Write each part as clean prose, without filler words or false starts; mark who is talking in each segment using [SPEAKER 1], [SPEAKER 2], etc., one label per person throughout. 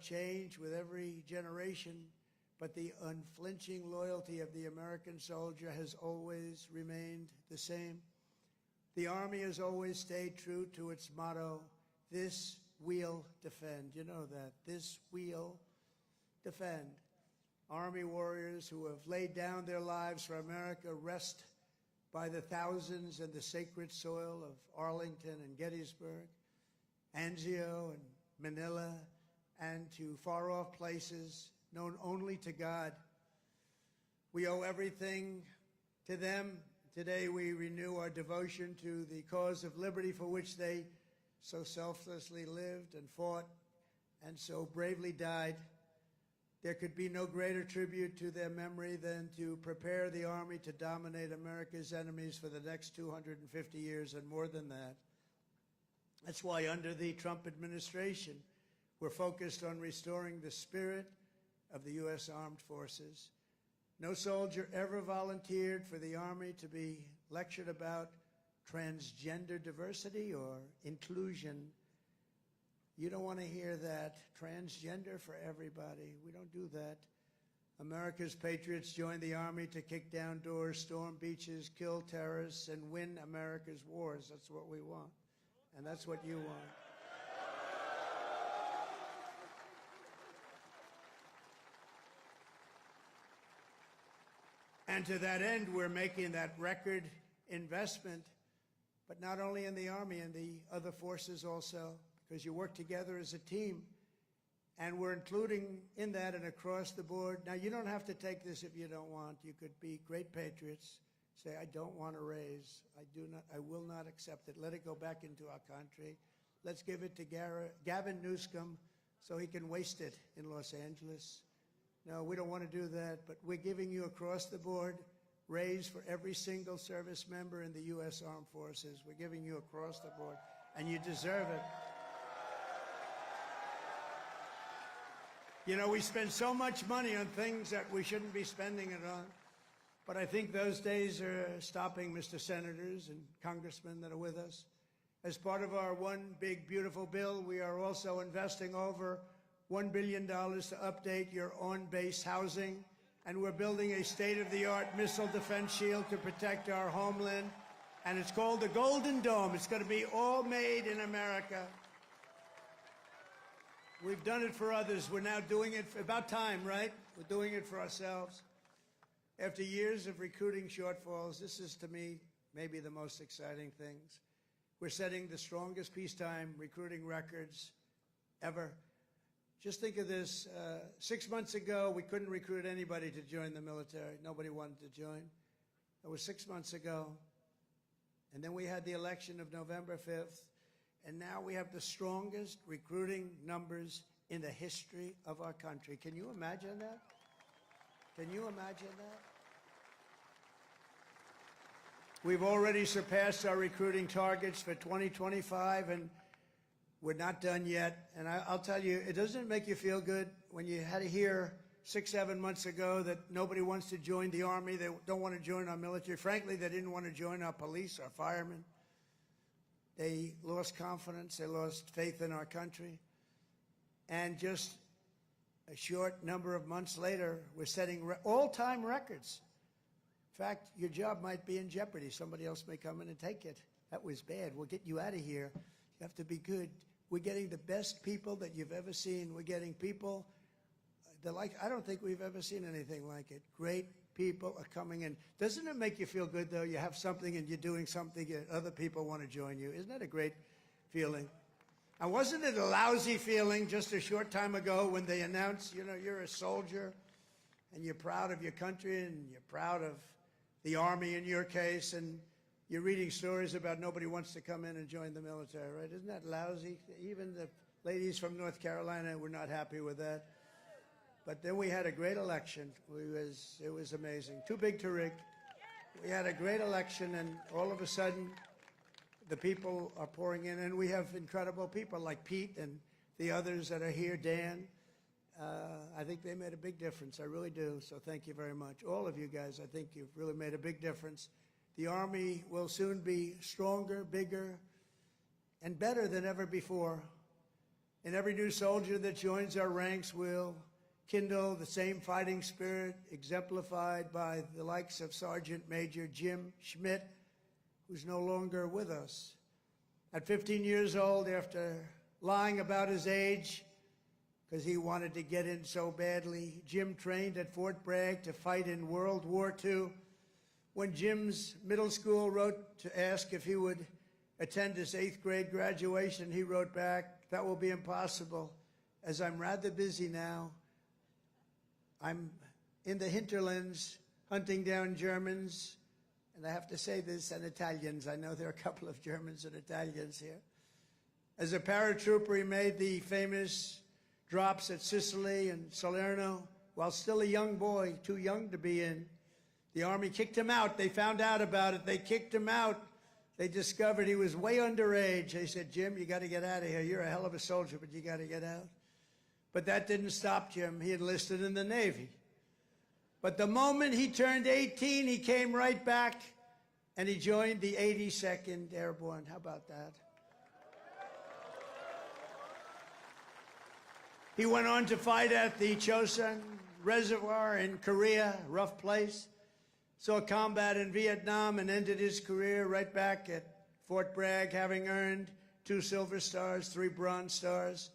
[SPEAKER 1] change with every generation, but the unflinching loyalty of the American soldier has always remained the same. The Army has always stayed true to its motto, "This we'll defend." You know that. This we'll defend. Army warriors who have laid down their lives for America rest by the thousands in the sacred soil of Arlington and Gettysburg, Anzio and Manila, and to far-off places known only to God. We owe everything to them. Today we renew our devotion to the cause of liberty for which they so selflessly lived and fought and so bravely died. There could be no greater tribute to their memory than to prepare the Army to dominate America's enemies for the next 250 years and more than that. That's why under the Trump administration, we're focused on restoring the spirit of the U.S. Armed Forces. No soldier ever volunteered for the Army to be lectured about transgender diversity or inclusion. You don't want to hear that. Transgender for everybody. We don't do that. America's patriots joined the Army to kick down doors, storm beaches, kill terrorists, and win America's wars. That's what we want. And that's what you want. And to that end, we're making that record investment, but not only in the Army, in the other forces also, because you work together as a team. And we're including in that and across the board. Now, you don't have to take this if you don't want. You could be great patriots, say, I don't want a raise. I will not accept it. Let it go back into our country. Let's give it to Gavin Newsom so he can waste it in Los Angeles. No, we don't want to do that, but we're giving you across the board raise for every single service member in the U.S. Armed Forces. We're giving you across the board, and you deserve it. You know, we spend so much money on things that we shouldn't be spending it on, but I think those days are stopping, Mr. Senators and Congressmen that are with us. As part of our one big, beautiful bill, we are also investing over $1 billion to update your on-base housing, and we're building a state-of-the-art missile defense shield to protect our homeland, and it's called the Golden Dome. It's going to be all made in America. We've done it for others. We're now doing it, about time, right? We're doing it for ourselves. After years of recruiting shortfalls, this is, to me, maybe the most exciting things. We're setting the strongest peacetime recruiting records ever. Just think of this. 6 months ago, we couldn't recruit anybody to join the military. Nobody wanted to join. That was 6 months ago. And then we had the election of November 5th. And now we have the strongest recruiting numbers in the history of our country. Can you imagine that? Can you imagine that? We've already surpassed our recruiting targets for 2025, and we're not done yet. And I'll tell you, it doesn't make you feel good when you had to hear 6, 7 months ago that nobody wants to join the Army, they don't want to join our military. Frankly, they didn't want to join our police, our firemen. They lost confidence, they lost faith in our country. And just a short number of months later, we're setting all-time records. In fact, your job might be in jeopardy. Somebody else may come in and take it. That was bad. We'll get you out of here. You have to be good. We're getting the best people that you've ever seen. We're getting people that I don't think we've ever seen anything like it. Great people are coming in. Doesn't it make you feel good, though? You have something and you're doing something and other people want to join you. Isn't that a great feeling? And wasn't it a lousy feeling just a short time ago when they announced, you know, you're a soldier and you're proud of your country and you're proud of the Army in your case, and you're reading stories about nobody wants to come in and join the military, right? Isn't that lousy? Even the ladies from North Carolina were not happy with that. But then we had a great election. It was amazing. Too big to rig. We had a great election, and all of a sudden, the people are pouring in. And we have incredible people like Pete and the others that are here, Dan. I think they made a big difference. I really do. So thank you very much. All of you guys, I think you've really made a big difference. The Army will soon be stronger, bigger, and better than ever before. And every new soldier that joins our ranks will kindle the same fighting spirit exemplified by the likes of Sergeant Major Jim Schmidt, who's no longer with us. At 15 years old, after lying about his age, because he wanted to get in so badly, Jim trained at Fort Bragg to fight in World War II. When Jim's middle school wrote to ask if he would attend his 8th grade graduation, he wrote back, "That will be impossible, as I'm rather busy now. I'm in the hinterlands hunting down Germans," and I have to say this, and Italians. I know there are a couple of Germans and Italians here. As a paratrooper, he made the famous drops at Sicily and Salerno while still a young boy, too young to be in. The Army kicked him out. They found out about it. They kicked him out. They discovered he was way underage. They said, "Jim, you got to get out of here. You're a hell of a soldier, but you got to get out." But that didn't stop Jim. He enlisted in the Navy. But the moment he turned 18, he came right back and he joined the 82nd Airborne. How about that? He went on to fight at the Chosin Reservoir in Korea, rough place. Saw combat in Vietnam and ended his career right back at Fort Bragg, having earned 2 Silver Stars, 3 Bronze Stars,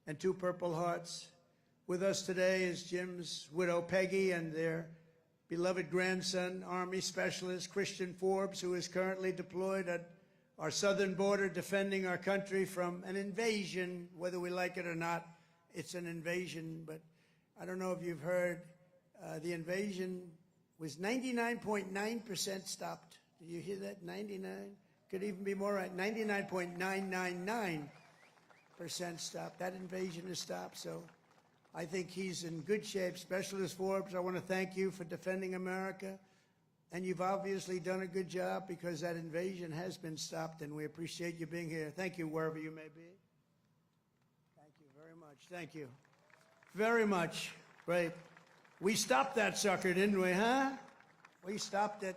[SPEAKER 1] and 2 Purple Hearts. With us today is Jim's widow, Peggy, and their beloved grandson, Army Specialist Christian Forbes, who is currently deployed at our southern border defending our country from an invasion. Whether we like it or not, it's an invasion. But I don't know if you've heard, the invasion was 99.9% stopped. Did you hear that? 99? Could even be more right. 99.999% stopped. That invasion is stopped. So I think he's in good shape. Specialist Forbes, I want to thank you for defending America. And you've obviously done a good job because that invasion has been stopped, and we appreciate you being here. Thank you, wherever you may be. Thank you very much. Thank you very much. Great. We stopped that sucker, didn't we, huh? We stopped it.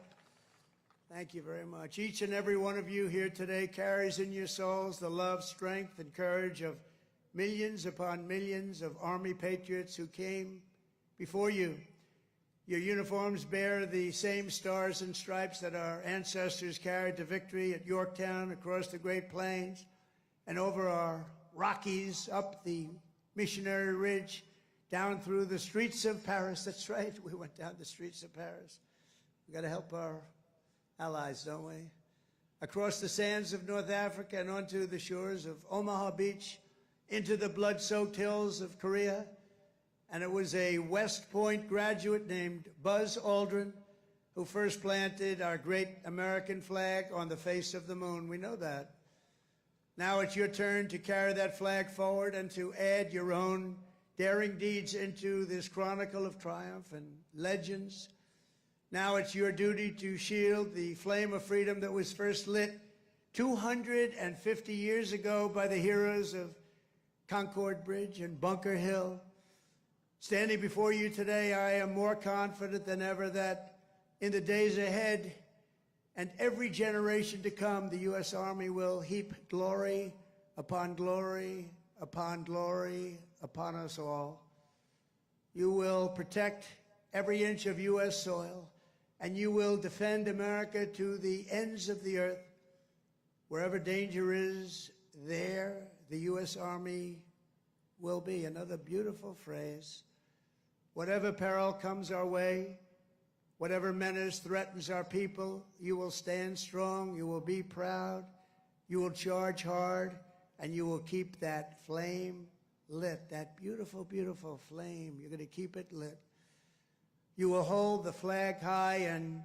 [SPEAKER 1] Thank you very much. Each and every one of you here today carries in your souls the love, strength, and courage of millions upon millions of Army patriots who came before you. Your uniforms bear the same stars and stripes that our ancestors carried to victory at Yorktown, across the Great Plains, and over our Rockies, up the Missionary Ridge, down through the streets of Paris. That's right, we went down the streets of Paris. We got to help our allies, don't we? Across the sands of North Africa and onto the shores of Omaha Beach, into the blood-soaked hills of Korea. And it was a West Point graduate named Buzz Aldrin who first planted our great American flag on the face of the moon. We know that. Now it's your turn to carry that flag forward and to add your own daring deeds into this chronicle of triumph and legends. Now it's your duty to shield the flame of freedom that was first lit 250 years ago by the heroes of Concord Bridge and Bunker Hill. Standing before you today, I am more confident than ever that in the days ahead and every generation to come, the U.S. Army will heap glory upon glory upon glory upon us all. You will protect every inch of U.S. soil, and you will defend America to the ends of the earth. Wherever danger is, there the U.S. Army will be. Another beautiful phrase. Whatever peril comes our way, whatever menace threatens our people, you will stand strong, you will be proud, you will charge hard, and you will keep that flame lit, that beautiful, beautiful flame. You're going to keep it lit. You will hold the flag high, and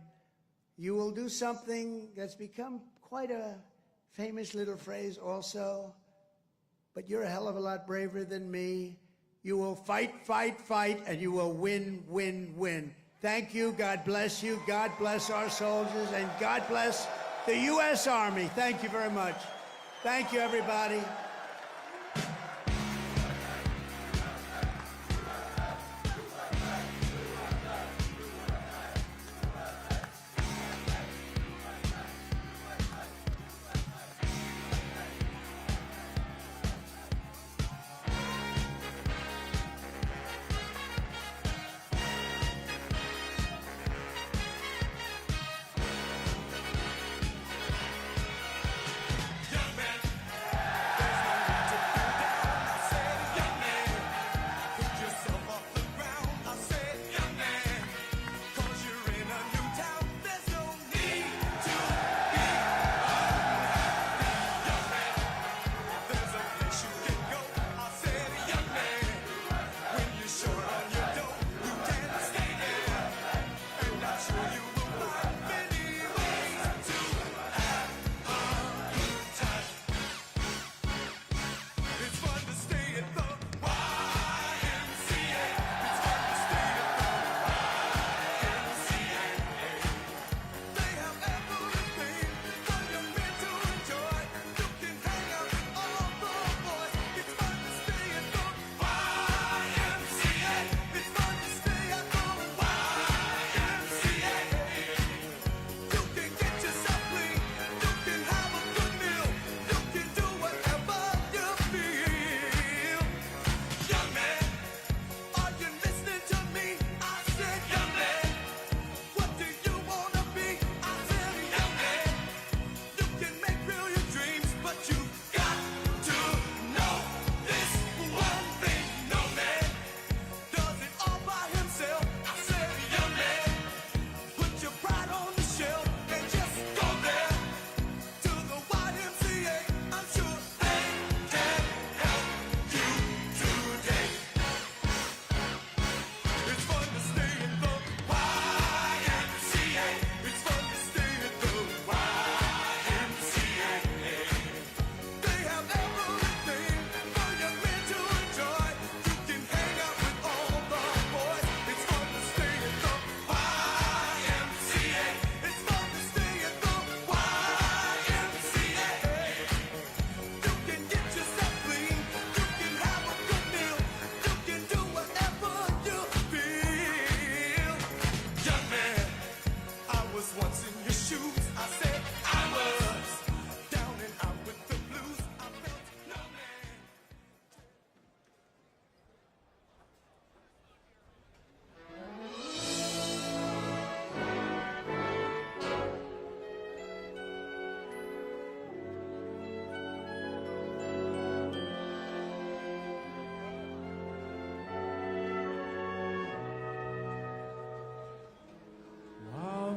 [SPEAKER 1] you will do something that's become quite a famous little phrase also, but you're a hell of a lot braver than me. You will fight, fight, fight, and you will win, win, win. Thank you. God bless you. God bless our soldiers, and God bless the U.S. Army. Thank you very much. Thank you, everybody.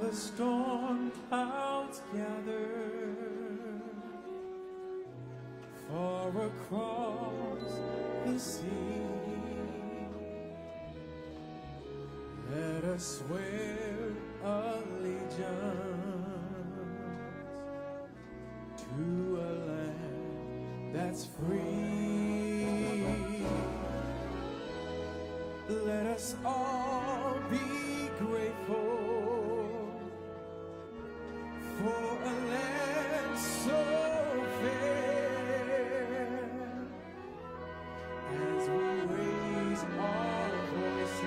[SPEAKER 2] the storm clouds gather far across the sea, let us swear allegiance to a land that's free. Let us all be grateful for a land so fair, as we raise our voices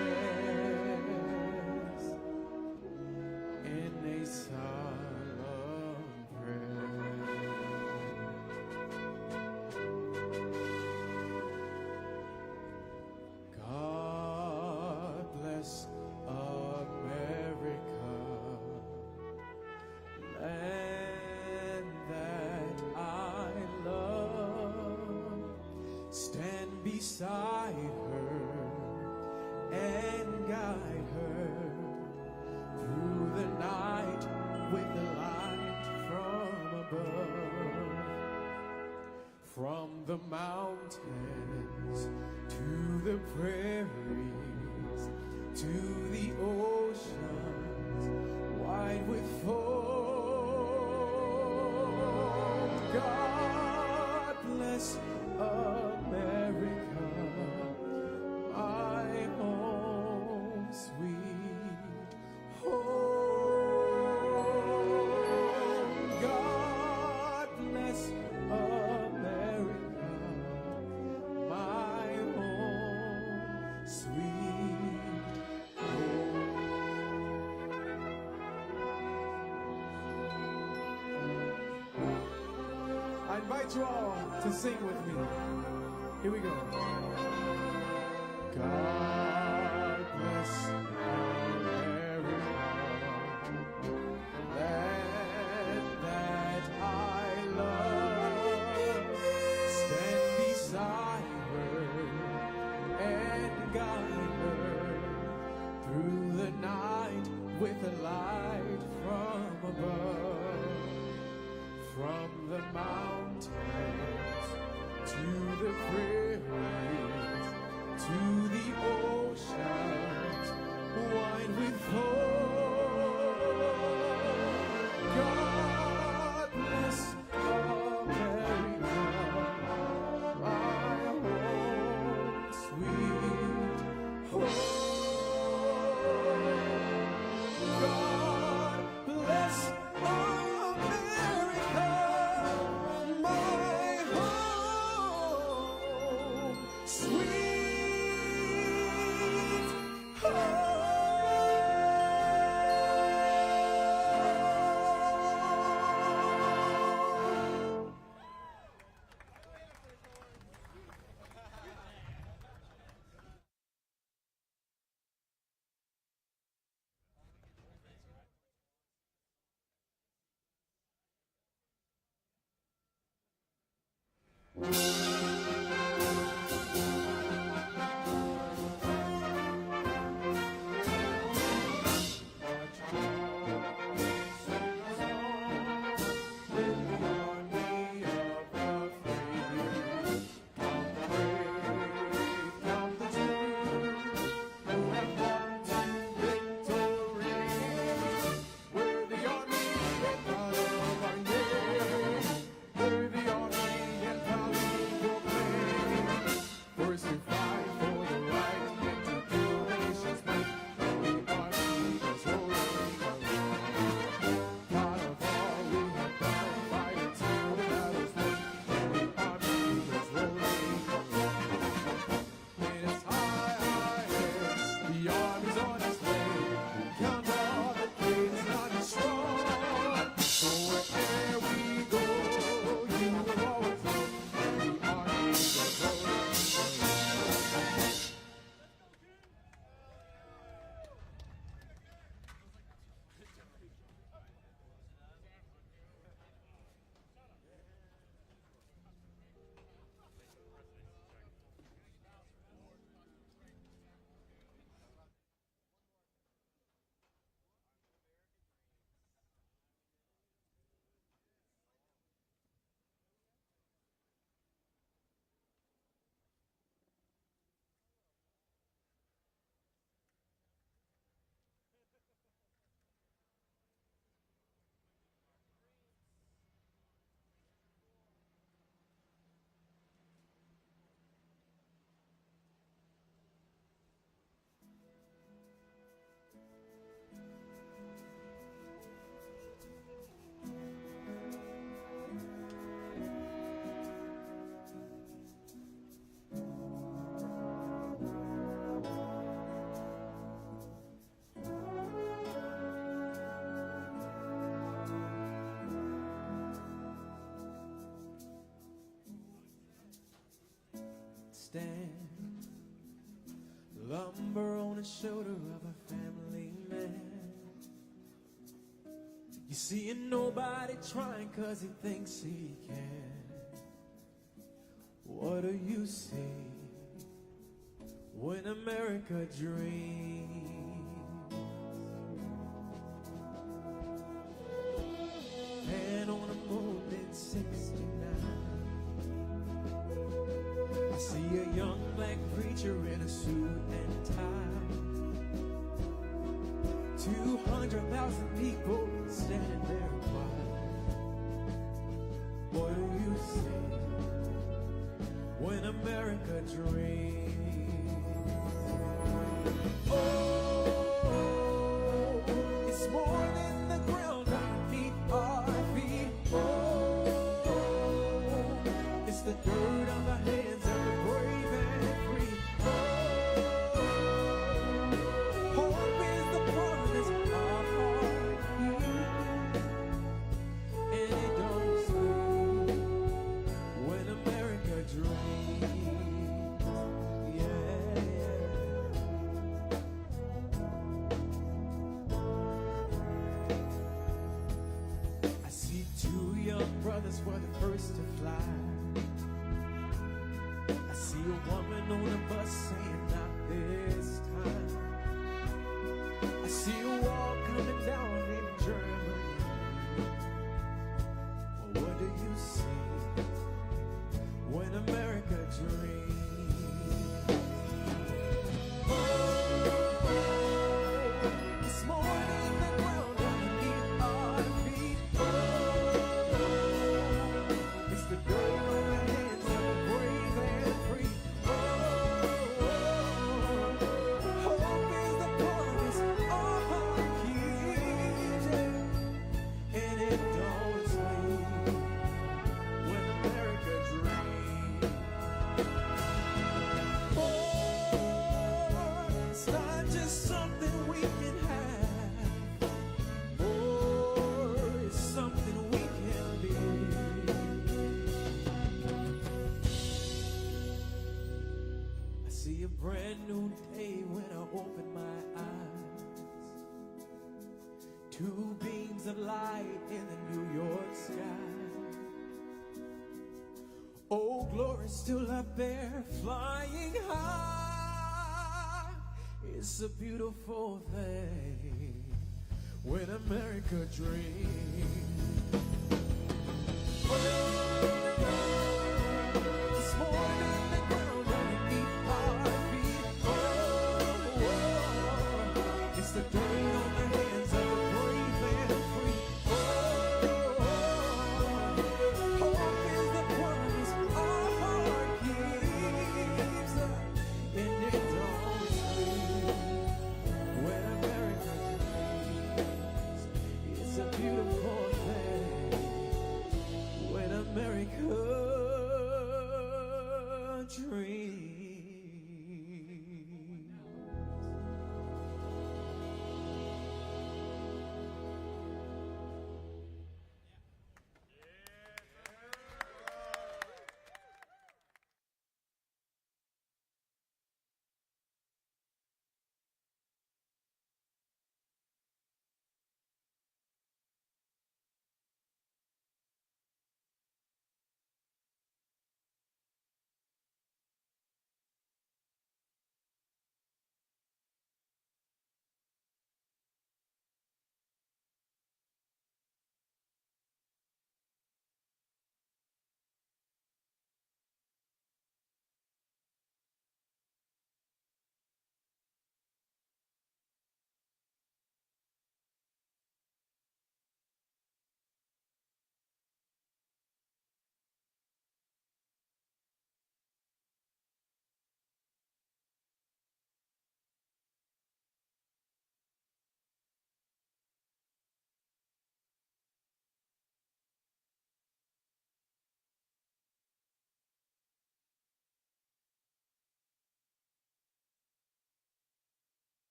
[SPEAKER 2] in a solemn prayer. God bless America, land that I love. Stand beside her and guide her through the night with the light from above. From the mountains to the prairies, to the oceans wide with foam. God bless America, my home, sweet home. God bless America, my home, sweet home. I invite you all to sing with me. Here we go. God bless America, land that I love. Stand beside her and guide her through the night with a light from above. From the mountains to the prairies, to the oceans wide with hope. God bless America, my home, sweet home. God bless America, my home, sweet stand. Lumber on the shoulder of a family man. You see nobody trying 'cause he thinks he can. What do you see when America dreams? Man on the moon in '69. I see a young black preacher in a suit and tie. 200,000 people standing there quiet. What do you see when America dreams? Oh, it's more than the ground underneath our feet. Oh, it's the dirt on the hands of the brave and free. Oh, hope is the promise our heart keeps, and it don't sleep when America dreams. Yeah, I see two young brothers were the first to fly. I see a woman on a bus saying not this time. I see a wall coming down in Germany. Well, what do you see when America dreams? Oh, it's more than the ground underneath our feet. Oh, it's the dirt on the hands of the brave and free. Oh, hope is the promise our heart keeps, and it don't sleep when America dreams. Oh, it's not just something we can have. Oh, it's something we can be. I see a brand new day when I open my eyes. Two beams of light in the New York sky. Oh, glory's still up there, flying high. It's a beautiful thing when America dreams. Oh,